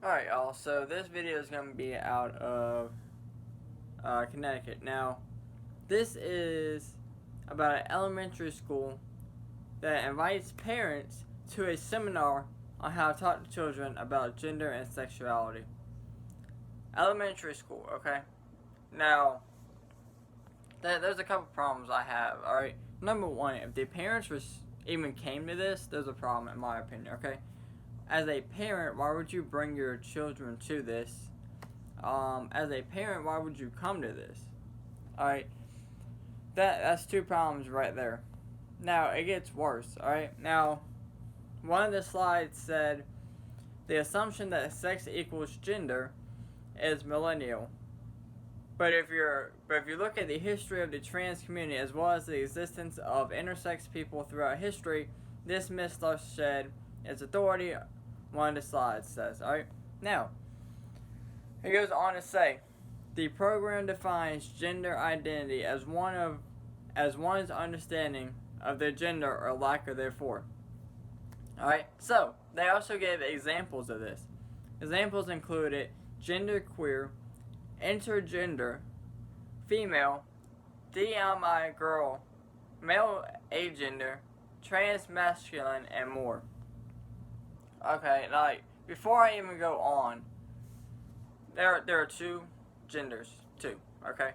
Alright, y'all, so this video is going to be out of Connecticut. Now, this is about an elementary school that invites parents to a seminar on how to talk to children about gender and sexuality. Elementary school, okay? Now, there's a couple problems I have, alright? Number one, if the parents even came to this, there's a problem in my opinion, okay? As a parent, why would you bring your children to this? As a parent, why would you come to this? Alright, that's two problems right there. Now, it gets worse, alright? Now, one of the slides said, the assumption that sex equals gender is millennial. But if you look at the history of the trans community as well as the existence of intersex people throughout history, this myth starts to shed its authority. One of the slides says, alright? Now, it goes on to say, the program defines gender identity as one's understanding of their gender or lack of therefore. Alright, so they also gave examples of this. Examples included genderqueer, intergender, female, DMI girl, male agender, transmasculine, and more. Okay, like, before I even go on, there are two genders, okay?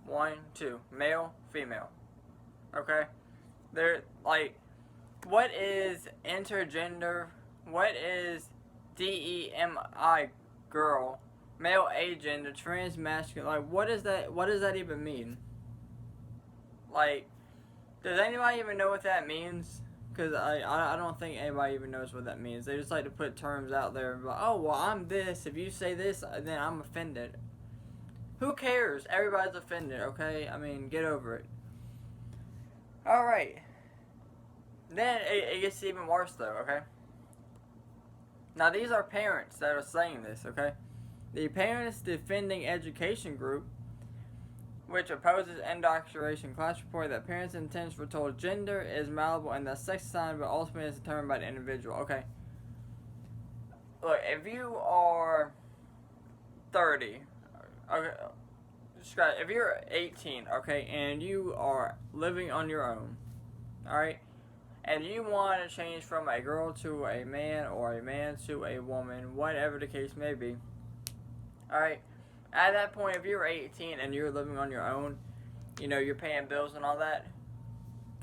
1, 2, male, female, okay? They're, like, what is intergender, what is DEMI girl, male agender, transmasculine, like, what does that even mean? Like, does anybody even know what that means? Because I don't think anybody even knows what that means. They just like to put terms out there and be like, oh, well, I'm this. If you say this, then I'm offended. Who cares? Everybody's offended, okay? I mean, get over it. Alright. Then it gets even worse, though, okay? Now, these are parents that are saying this, okay? The Parents Defending Education group, which opposes indoctrination, class report that parents' intents were told gender is malleable and that sex assigned but ultimately is determined by the individual. Okay. Look, if you are 30, okay, if you're 18, okay, and you are living on your own, alright, and you want to change from a girl to a man or a man to a woman, whatever the case may be, alright, at that point, if you're 18 and you're living on your own, you know, you're paying bills and all that,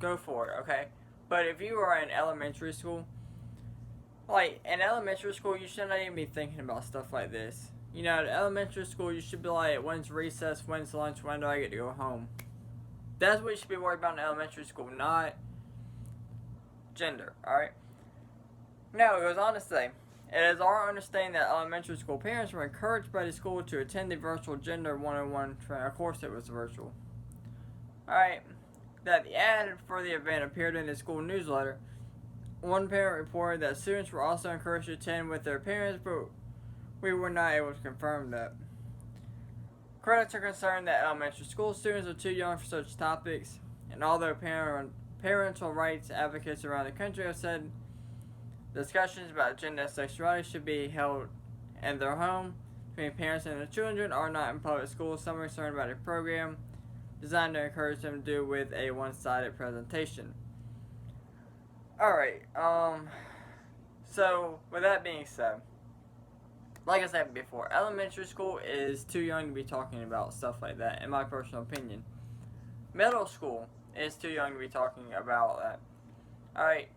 go for it, okay? But if you are in elementary school, like, in elementary school, you should not even be thinking about stuff like this. You know, in elementary school, you should be like, when's recess, when's lunch, when do I get to go home? That's what you should be worried about in elementary school, not gender, alright? Now, it goes on to say, it is our understanding that elementary school parents were encouraged by the school to attend the virtual Gender 101 training. Of course it was virtual. Alright, that the ad for the event appeared in the school newsletter. One parent reported that students were also encouraged to attend with their parents, but we were not able to confirm that. Critics are concerned that elementary school students are too young for such topics, and although parental rights advocates around the country have said discussions about gender and sexuality should be held in their home between parents and their children are not in public schools. Some are concerned about a program designed to encourage them to do with a one-sided presentation. Alright, so with that being said, like I said before, elementary school is too young to be talking about stuff like that, in my personal opinion. Middle school is too young to be talking about that. Alright,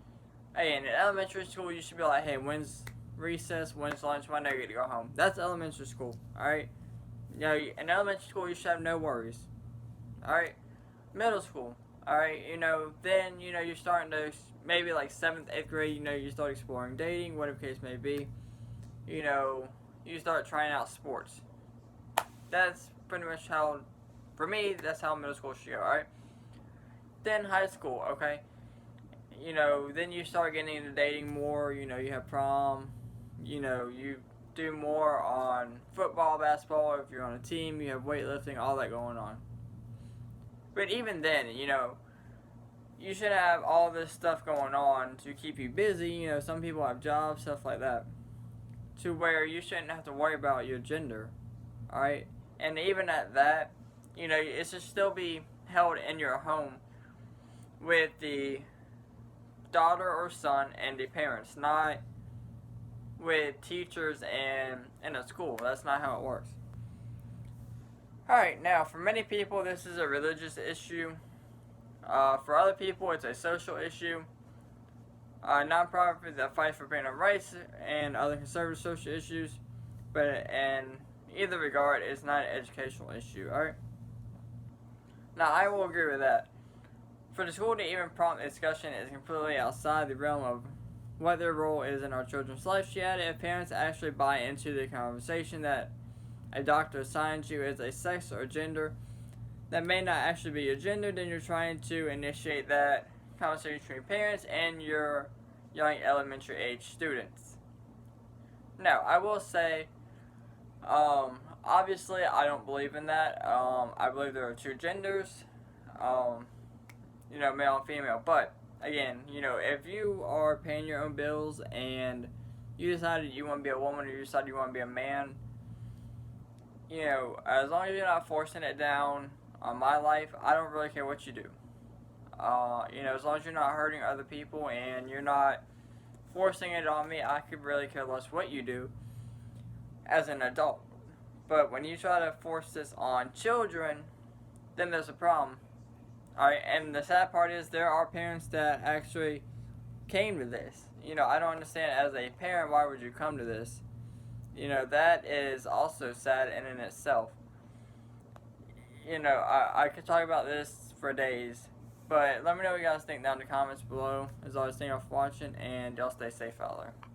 hey, in elementary school, you should be like, hey, when's recess, when's lunch, when do I get to go home? That's elementary school, alright? You know, in elementary school, you should have no worries, alright? Middle school, alright, you know, then, you know, you're starting to, maybe like 7th, 8th grade, you know, you start exploring dating, whatever the case may be. You know, you start trying out sports. That's pretty much how, for me, that's how middle school should go, alright? Then high school, okay? You know, then you start getting into dating more, you know, you have prom, you know, you do more on football, basketball, if you're on a team, you have weightlifting, all that going on. But even then, you know, you should have all this stuff going on to keep you busy, you know, some people have jobs, stuff like that. to where you shouldn't have to worry about your gender, alright? And even at that, it should still be held in your home with the daughter or son and the parents, not with teachers and in a school. That's not how it works. Alright, now for many people this is a religious issue. For other people it's a social issue. Non-profit that fights for parental rights and other conservative social issues, but in either regard it's not an educational issue, alright? Now I will agree with that. For the school to even prompt discussion is completely outside the realm of what their role is in our children's life. She added, if parents actually buy into the conversation that a doctor assigns you as a sex or gender that may not actually be your gender, then you're trying to initiate that conversation between parents and your young elementary age students. Now, I will say, obviously I don't believe in that. I believe there are two genders, male and female, but again, if you are paying your own bills and you decided you want to be a woman or you decided you want to be a man, as long as you're not forcing it down on my life, I don't really care what you do. As long as you're not hurting other people and you're not forcing it on me, I could really care less what you do as an adult. But when you try to force this on children, then there's a problem. Alright, and the sad part is there are parents that actually came to this. I don't understand, as a parent, why would you come to this? That is also sad in itself. I could talk about this for days, but let me know what you guys think down in the comments below. As always, thank y'all for watching, and y'all stay safe out there.